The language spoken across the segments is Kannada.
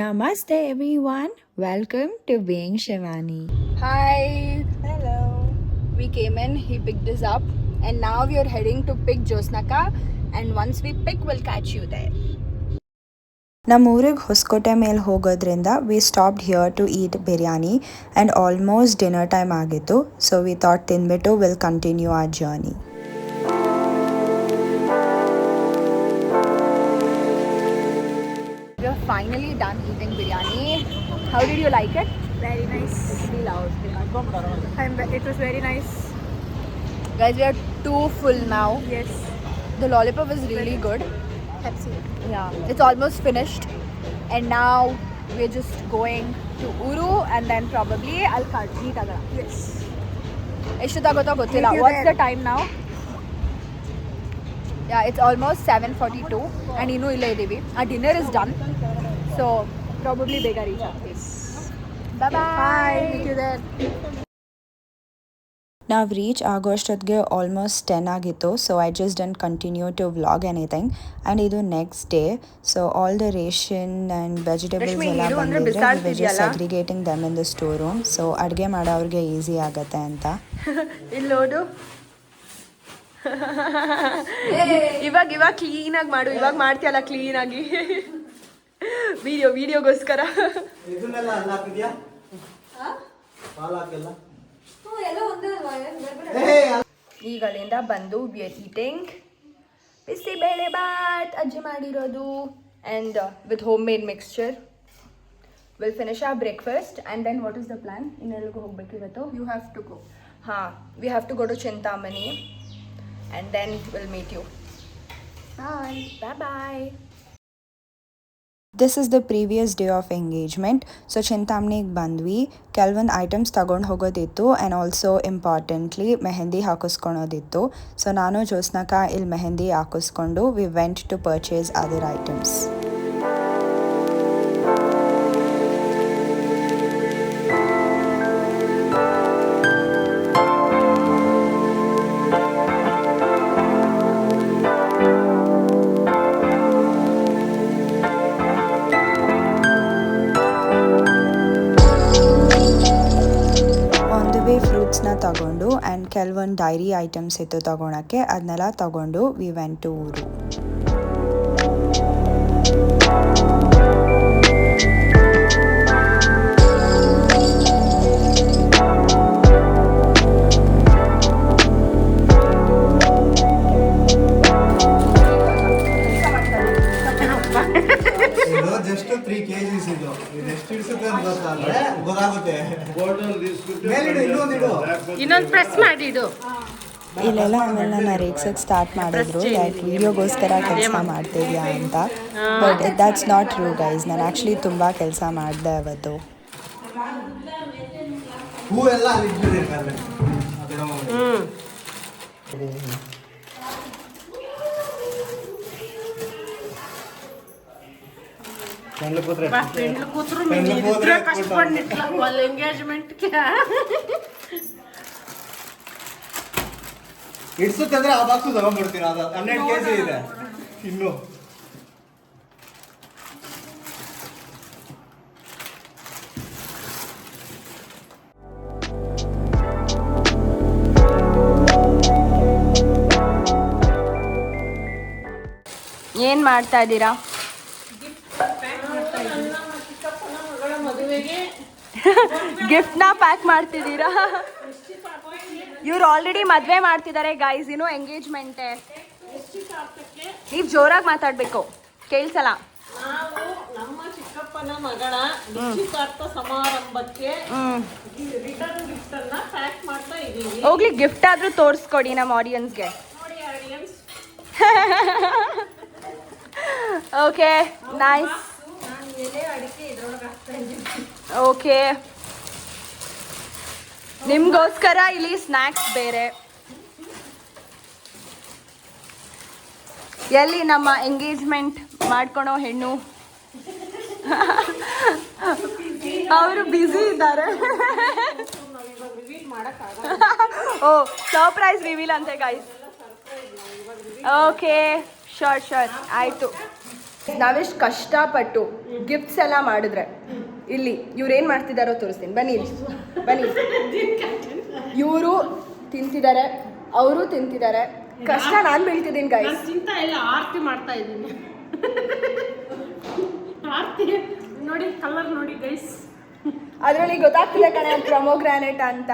Namaste everyone. Welcome to Being Shivani. Hi. Hello. We came in, he picked us up, and now we are heading to pick Josnaka. And once we pick, we'll catch you there. ನಮ್ಮೂರಿಗೆ ಹೊಸಕೋಟೆ ಮೇಲೆ ಹೋಗೋದ್ರಿಂದ we stopped here to eat biryani and almost dinner time ಆಗಿತ್ತು. ಸೊ ವಿ ಥಾಟ್ ತಿಂದ್ಬಿಟ್ಟು will continue our journey. We are finally done eating biryani. How did you like it? Very nice. Really loud. It was very nice. Guys, we are too full now. Yes. The lollipop is really good. Pepsi. Yeah, it's almost finished. And now we're just going to Uru and then probably Alcart. Yes. ಎಷ್ಟೊತ್ತಾಗುತ್ತೋ ಗೊತ್ತಿಲ್ಲ. Meet you What's there. the time now? Yeah, it's almost 7:42 and ಇನ್ನೂ ಇಲ್ಲೇ ಇದ್ದೀವಿ. Our dinner is done. So probably ಬೇಗ reach ಆಗ್ತೀವಿ. Bye bye. Bye. Meet you there. ನಾವು ರೀಚ್ ಆಗೋಷ್ಟೊತ್ತಿಗೆ ಆಲ್ಮೋಸ್ಟ್ 10 ಆಗಿತ್ತು. So I just don't continue to vlog anything. And ಇದು next day. So all the ration and vegetables Rashmi, ಎಲ್ಲ ಇರು ಅಂದ್ರೆ ಬಂದಿದೆ. ಬಿಸಾಡ್ತಿದ್ಯಲ್ಲ? Segregating them in the store room. So ಅಡುಗೆ ಮಾಡೋರಿಗೆ ಈಸಿ ಆಗುತ್ತೆ ಅಂತ. ಇಲ್ಲಿ ನೋಡು. ಇವಾಗ ಕ್ಲೀನಾಗಿ ಮಾಡು. ಇವಾಗ ಮಾಡ್ತೀಯಲ್ಲ ಕ್ಲೀನಾಗಿ. ವಿಡಿಯೋಗೋಸ್ಕರ. ಇದನ್ನೆಲ್ಲ ಅಲ್ಲ ಹಾಕಿದ್ಯಾ ಹಾಲು ಹಾಕಿಲ್ಲ ಈಗ ಅಲ್ಲಿಂದ ಬಂದು we are eating bisibele bath ಅಜ್ಜಿ ಮಾಡಿರೋದು and with home made mixture. Will finish a breakfast and then what is the plan? ಇನ್ನೆಲ್ಲಿಗೂ ಹೋಗ್ಬೇಕು ಇವತ್ತು? You have to go. ಹಾಂ, we have to go to Chintamani and then will meet you. Bye. Bye bye. This is the previous day of engagement. So ಚಿಂತಾಮಣಿಗೆ ಬಂದ್ವಿ. ಕೆಲವೊಂದು ಐಟಮ್ಸ್ ತಗೊಂಡು ಹೋಗೋದಿತ್ತು ಆ್ಯಂಡ್ ಆಲ್ಸೋ ಇಂಪಾರ್ಟೆಂಟ್ಲಿ ಮೆಹಂದಿ ಹಾಕಿಸ್ಕೊಳೋದಿತ್ತು. ಸೊ ನಾನು ಜೋಸ್ನಕ ಇಲ್ಲಿ ಮೆಹಂದಿ ಹಾಕಿಸ್ಕೊಂಡು we went to purchase other items. ಫ್ರೂಟ್ಸ್ನ ತಗೊಂಡು ಆ್ಯಂಡ್ ಕೆಲವೊಂದು ಡೈರಿ ಐಟಮ್ಸ್ ಇತ್ತು ತಗೊಳಕ್ಕೆ, ಅದನ್ನೆಲ್ಲ ತಗೊಂಡು ವಿ ವೆಂಟ್ ಟು ಊರು. ಇದು ಜಸ್ಟ್ 3 kgs ಇದು ಎಷ್ಟು ಇಡಿಸುತ್ತೆ ಅಂತ ಗೊತ್ತಾದ್ರೆ ಗೊತ್ತಾಗುತ್ತೆ. ಮೇಲಿಡು, ಇನ್ನೊಂದಿಡು. ಇನ್ನೊಂದು ಪ್ರೆಸ್ ಮಾಡಿ ಇಡು. ಇಲ್ಲೆಲ್ಲ ಆಮೇಲೆ ನನ್ನ ರೇಗ್ಸಕ್ಕೆ ಸ್ಟಾರ್ಟ್ ಮಾಡಿದ್ರು, ಲೈಕ್ ವಿಡಿಯೋಗೋಸ್ಕರ ಕೆಲಸ ಮಾಡ್ತಿದ್ಯಾ ಅಂತ. But that's not true guys. ನಾನು ಆ್ಯಕ್ಚುಲಿ ತುಂಬ ಕೆಲಸ ಮಾಡಿದೆ ಅವತ್ತು. ಹೂ ಎಲ್ಲ ಅಲ್ಲಿ ಇಟ್ಟಿರ್ಬೇಕಾದ್ರೆ పెండ్లు కూతురు మీరిద్దరూ కష్టపడి ఇట్లా వాళ్ళ ఎంగేజ్మెంట్కి ಇಡ್ಸುತ್ತಂದ್ರೆ ಆ ಬಾಕ್ಸು ತಗೊಂಡ್ಬಿಡ್ತೀರ. ಅದು 12 kg ಇದೆ ಇನ್ನು. ಏನು ಮಾಡ್ತಾ ಇದ್ದೀರಾ? ಗಿಫ್ಟ್ನ ಪ್ಯಾಕ್ ಮಾಡ್ತಿದ್ದೀರಾ? ಇವ್ರು ಆಲ್ರೆಡಿ ಮದುವೆ ಮಾಡ್ತಿದ್ದಾರೆ ಗೈಸ್, ಇನ್ನೂ ಎಂಗೇಜ್ಮೆಂಟೇ. ನೀವು ಜೋರಾಗಿ ಮಾತಾಡಬೇಕು, ಕೇಳಿಸಲ್ಲ. ನಾವು ನಮ್ಮ ಚಿಕ್ಕಪ್ಪನ ಮಗಳ ನಿಶ್ಚಿತಾರ್ಥ ಸಮಾರಂಭಕ್ಕೆ ರಿಟರ್ನ್ ಗಿಫ್ಟ್ ಅನ್ನ ಪ್ಯಾಕ್ ಮಾಡ್ತಾ ಇದೀವಿ. ಹೋಗ್ಲಿ, ಗಿಫ್ಟ್ ಆದ್ರೂ ತೋರಿಸ್ಕೊಡಿ ನಮ್ಮ ಆಡಿಯನ್ಸ್ಗೆ. ನೋಡಿ ಆಡಿಯನ್ಸ್, ಓಕೆ, ನೈಸ್. ನಾನು ಎಲೆ ಅಡಿಕೆ ಇದ್ರೊಳಗೆ ಹಾಕ್ತಾ ಇದ್ದೀನಿ. ಓಕೆ, ನಿಮಗೋಸ್ಕರ ಇಲ್ಲಿ ಸ್ನ್ಯಾಕ್ಸ್ ಬೇರೆ. ಎಲ್ಲಿ ನಮ್ಮ ಎಂಗೇಜ್ಮೆಂಟ್ ಮಾಡ್ಕೊಳೋ ಹೆಣ್ಣು? ಅವರು ಬ್ಯುಸಿ ಇದ್ದಾರೆ. ಓ, ಸರ್ಪ್ರೈಸ್ ರಿವೀಲ್ ಅಂತೆ ಗೈಸ್. ಓಕೆ, ಶೋರ್ ಆಯಿತು. ನಾವೆಷ್ಟು ಕಷ್ಟಪಟ್ಟು ಗಿಫ್ಟ್ಸ್ ಎಲ್ಲ ಮಾಡಿದ್ರೆ ಇಲ್ಲಿ ಇವ್ರು ಏನು ಮಾಡ್ತಿದ್ದಾರೋ ತೋರಿಸ್ತೀನಿ, ಬನ್ನಿ ಇಲ್ಲಿ. ಬನ್ನಿ. ಇವರು ತಿಂತಿದ್ದಾರೆ, ಅವರು ತಿಂತಿದ್ದಾರೆ, ಕಷ್ಟ ನಾನು ಬೀಳ್ತಿದ್ದೀನಿ ಗೈಸ್. ಚಿಂತ ಇಲ್ಲ, ಆರತಿ ಮಾಡ್ತಾ ಇದ್ದೀನಿ. ಆರತಿ ನೋಡಿ, ಕಲರ್ ನೋಡಿ ಗೈಸ್. ಅದರಲ್ಲಿ ಗೊತ್ತಾಗ್ತಿದೆ ಕಣೆ ಪ್ರೊಮೋಗ್ರಾನೆಟ್ ಅಂತ.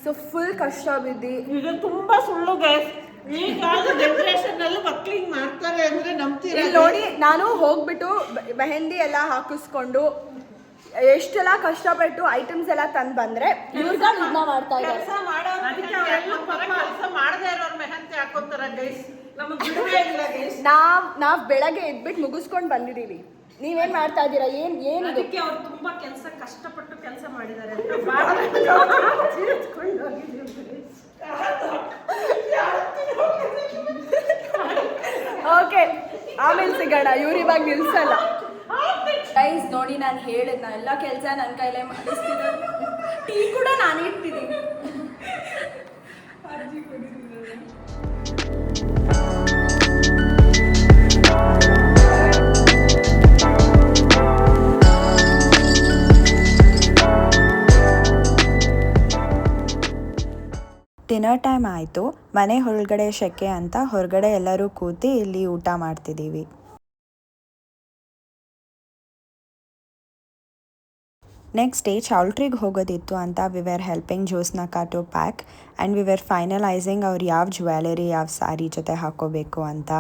ಸೊ ಫುಲ್ ಕಷ್ಟ ಬಿದ್ದು ಇದು ತುಂಬಾ ಸುಳ್ಳು ಗೈಸ್. ಈಗ ಜನರೇಷನ್ ಅಲ್ಲಿ ಮಕ್ಳಿಗೆ ಮಾಡ್ತಾರೆ ಅಂದ್ರೆ ನಂಬ್ತೀರಾ? ಇಲ್ಲಿ ನೋಡಿ, ನಾನು ಹೋಗ್ಬಿಟ್ಟು ಮೆಹಂದಿ ಎಲ್ಲ ಹಾಕಿಸ್ಕೊಂಡು ಎಷ್ಟೆಲ್ಲ ಕಷ್ಟಪಟ್ಟು ಐಟಮ್ಸ್ ಎಲ್ಲ ತಂದು ಬಂದ್ರೆ ಇವ್ರಿಗೆ ಇದನ್ನ ಮಾಡ್ತಾ ಇದ್ದಾರೆ. ಕೆಲಸ ಮಾಡೋರು ಕೆಲಸ ಮಾಡದೇ ಇರೋರು ಮೆಹಂದಿ ಹಾಕೋತಾರ ಗೈಸ್. ನಮಗೆ ಬಿಡುವೇ ಇಲ್ಲ ಗೈಸ್. ನಾವ್ ಬೆಳಗ್ಗೆ ಎದ್ಬಿಟ್ಟು ಮುಗಿಸ್ಕೊಂಡು ಬಂದಿದ್ದೀವಿ. ನೀವೇನ್ ಮಾಡ್ತಾ ಇದ್ದೀರಾ? ಏನಿದು? ಅದಕ್ಕೆ ಅವ್ರು ತುಂಬಾ ಕೆಲಸ ಕಷ್ಟಪಟ್ಟು ಕೆಲಸ ಮಾಡಿದ್ದಾರೆ. ಓಕೆ, ಆಮೇಲೆ ಸಿಗೋಣ. ಇವ್ರು ಇವಾಗ ನಿಲ್ಸಲ್ಲ ಗೈಸ್. ನೋಡಿ, ನಾನು ಹೇಳಿದ್ನ ಎಲ್ಲ ಕೆಲಸ ನನ್ನ ಕೈಲೇ ಮಾಡಿಸ್ತಿದ್ದಾರೆ. ಟೀ ಕೂಡ ನಾನು ಇಡ್ತಿದ್ದೀನಿ. ಡಿನ್ನರ್ ಟೈಮ್ ಆಯಿತು. ಮನೆ ಒಳಗಡೆ ಶೆಕೆ ಅಂತ ಹೊರಗಡೆ ಎಲ್ಲರೂ ಕೂತಿ ಇಲ್ಲಿ ಊಟ ಮಾಡ್ತಿದ್ದೀವಿ. ನೆಕ್ಸ್ಟ್ ಡೇ ಚೌಲ್ಟ್ರಿಗೆ ಹೋಗೋದಿತ್ತು ಅಂತ we were helping Jyotsna to pack and we were finalizing ಅವ್ರು ಯಾವ ಜ್ಯುವೆಲರಿ ಯಾವ ಸ್ಯಾರಿ ಜೊತೆ ಹಾಕೋಬೇಕು ಅಂತ.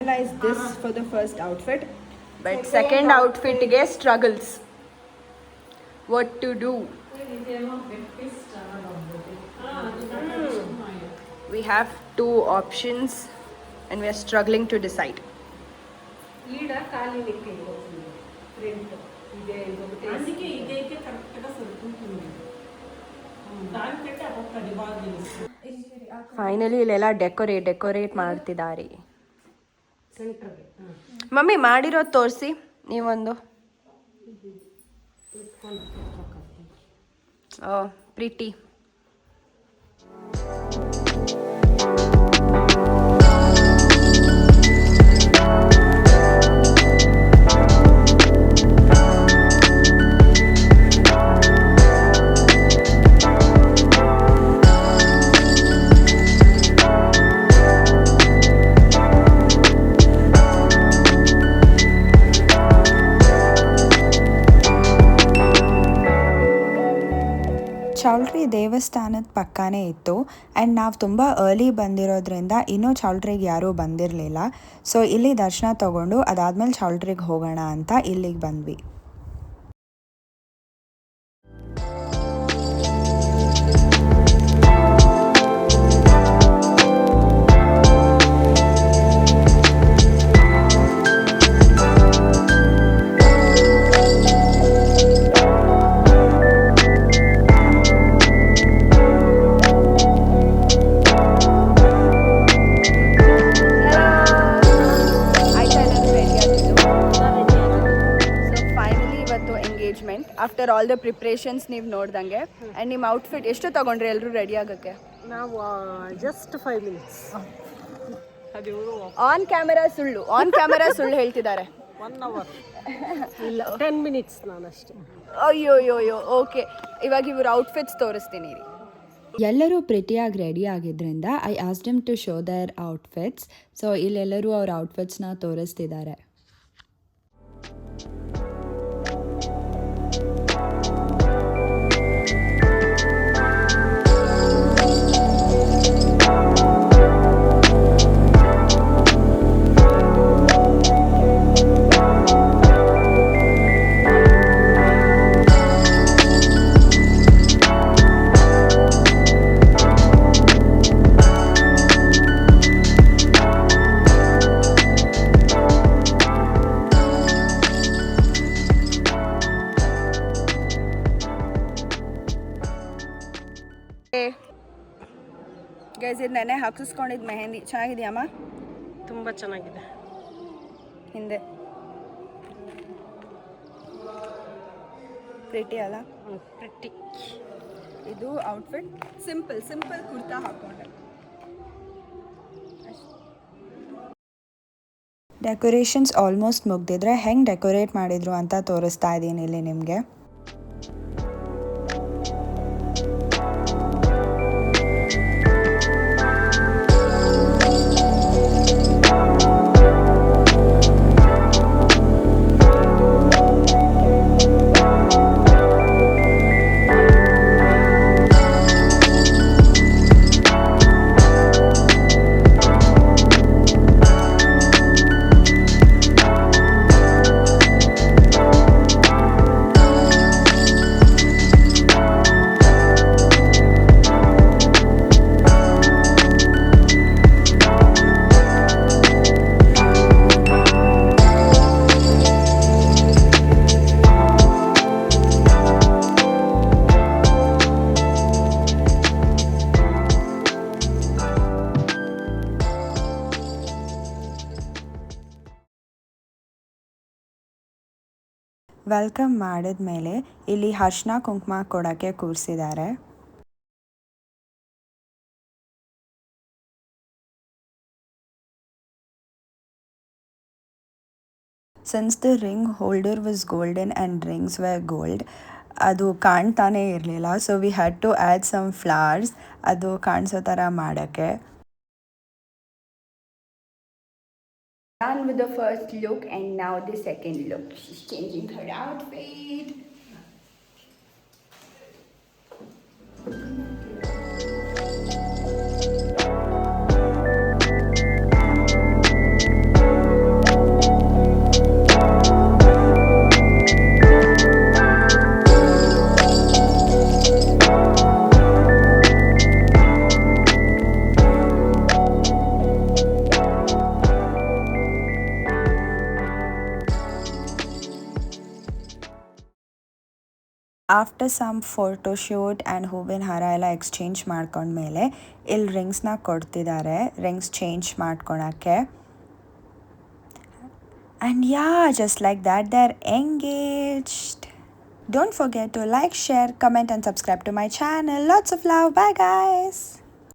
Finalize this for the first outfit, but second outfit ಗೆ struggles. What to do? We have two options and we are struggling to decide. ಈಡ ಖಾಲಿ ನಿಕ್ಕಿಲ್ಲ ಫ್ರಂಟ್ ಇದೆ ಅದಕ್ಕೆ ಇದಕ್ಕೆ ಕರೆಕ್ಟ್‌గా ಸರಿಕೊಂತೀನಿ. ದಾನ್ ಕಟ್ಟೆ ಅದಕ್ಕೆ ಕಡಿಬಾಗಿಲ್ಲ. ಫೈನಲಿ ಇಲ್ಲೆಲ್ಲ ಡೆಕೋರೇಟ್ ಮಾಡ್ತಿದ್ದಾರೆ. ಸೆಂಟರ್ಗೆ ಮಮ್ಮಿ ಮಾಡಿರೋದು ತೋರಿಸಿ ನೀವೊಂದು. ಪ್ರೀತಿ. ಚೌಲ್ಟ್ರಿ ದೇವಸ್ಥಾನದ ಪಕ್ಕನೇ ಇತ್ತು ಆ್ಯಂಡ್ ನಾವು ತುಂಬ ಅರ್ಲಿ ಬಂದಿರೋದ್ರಿಂದ ಇನ್ನೂ ಚೌಲ್ಟ್ರಿಗೆ ಯಾರೂ ಬಂದಿರಲಿಲ್ಲ. ಸೊ ಇಲ್ಲಿ ದರ್ಶನ ತೊಗೊಂಡು ಅದಾದಮೇಲೆ ಚೌಲ್ಟ್ರಿಗೆ ಹೋಗೋಣ ಅಂತ ಇಲ್ಲಿಗೆ ಬಂದ್ವಿ. ಆಫ್ಟರ್ ಆಲ್ ದ ಪ್ರಿಪ್ರೇಷನ್ಸ್ ನೀವು ನೋಡ್ದಂಗೆ. ಆ್ಯಂಡ್ ನಿಮ್ಮ ಔಟ್ಫಿಟ್ ಎಷ್ಟು ತೊಗೊಂಡ್ರಿ ಎಲ್ಲರೂ ರೆಡಿ ಆಗೋಕ್ಕೆ? ನಾವು ಜಸ್ಟ್ 5 minutes. ಆನ್ ಕ್ಯಾಮೆರಾ ಸುಳ್ಳು ಹೇಳ್ತಿದ್ದಾರೆ. 1 hour ಇಲ್ಲ 10 minutes ನಾನಷ್ಟೇ. ಅಯ್ಯೋ ಓಕೆ. ಇವಾಗ ಇವ್ರ ಔಟ್ಫಿಟ್ಸ್ ತೋರಿಸ್ತೀನಿ ರೀ. ಎಲ್ಲರೂ ಪ್ರಿಟಿಯಾಗಿ ರೆಡಿ ಆಗಿದ್ದರಿಂದ I asked them to show their outfits. So ಇಲ್ಲೆಲ್ಲರೂ ಅವ್ರ ಔಟ್ಫಿಟ್ಸ್ನ ತೋರಿಸ್ತಿದ್ದಾರೆ. ಗೈಸ್, ಇದು ನೆನೆ ಹಾಕಿಸ್ಕೊಂಡಿದ್ದು ಮೆಹಂದಿ ಚೆನ್ನಾಗಿದೆಯಮ್ಮ? ತುಂಬ ಚೆನ್ನಾಗಿದೆ. ಹಿಂದೆ ಪ್ರಿಟಿ ಅಲ್ಲ? ಪ್ರಿಟಿ. ಇದು ಔಟ್ಫಿಟ್ ಸಿಂಪಲ್ ಕುರ್ತಾ ಹಾಕೊಂಡೆ. ಡೆಕೋರೇಷನ್ಸ್ ಆಲ್ಮೋಸ್ಟ್ ಮುಗ್ದಿದ್ರೆ ಹೆಂಗೆ ಡೆಕೋರೇಟ್ ಮಾಡಿದ್ರು ಅಂತ ತೋರಿಸ್ತಾ ಇದ್ದೀನಿ ಇಲ್ಲಿ ನಿಮಗೆ. ವೆಲ್ಕಮ್ ಮಾಡಿದ್ಮೇಲೆ ಇಲ್ಲಿ ಅರ್ಶಿನ ಕುಂಕುಮ ಕೊಡೋಕ್ಕೆ ಕೂರಿಸಿದ್ದಾರೆ. Since the ring holder was golden and rings were gold, ಅದು ಕಾಣ್ತಾನೇ ಇರಲಿಲ್ಲ. So we had to add some flowers ಅದು ಕಾಣಿಸೋ ಥರ ಮಾಡೋಕ್ಕೆ. Done with the first look and now the second look. She's changing her outfit. After some photoshoot and ಹೂವಿನ ಹಾರ ಎಲ್ಲ ಎಕ್ಸ್ಚೇಂಜ್ ಮಾಡ್ಕೊಂಡ್ಮೇಲೆ ಇಲ್ಲಿ ರಿಂಗ್ಸ್ನ ಕೊಡ್ತಿದ್ದಾರೆ, ರಿಂಗ್ಸ್ ಚೇಂಜ್ ಮಾಡ್ಕೊಳಕ್ಕೆ. And yeah, just like that they are engaged. Don't forget to like, share, comment and subscribe to my channel. Lots of love. Bye guys.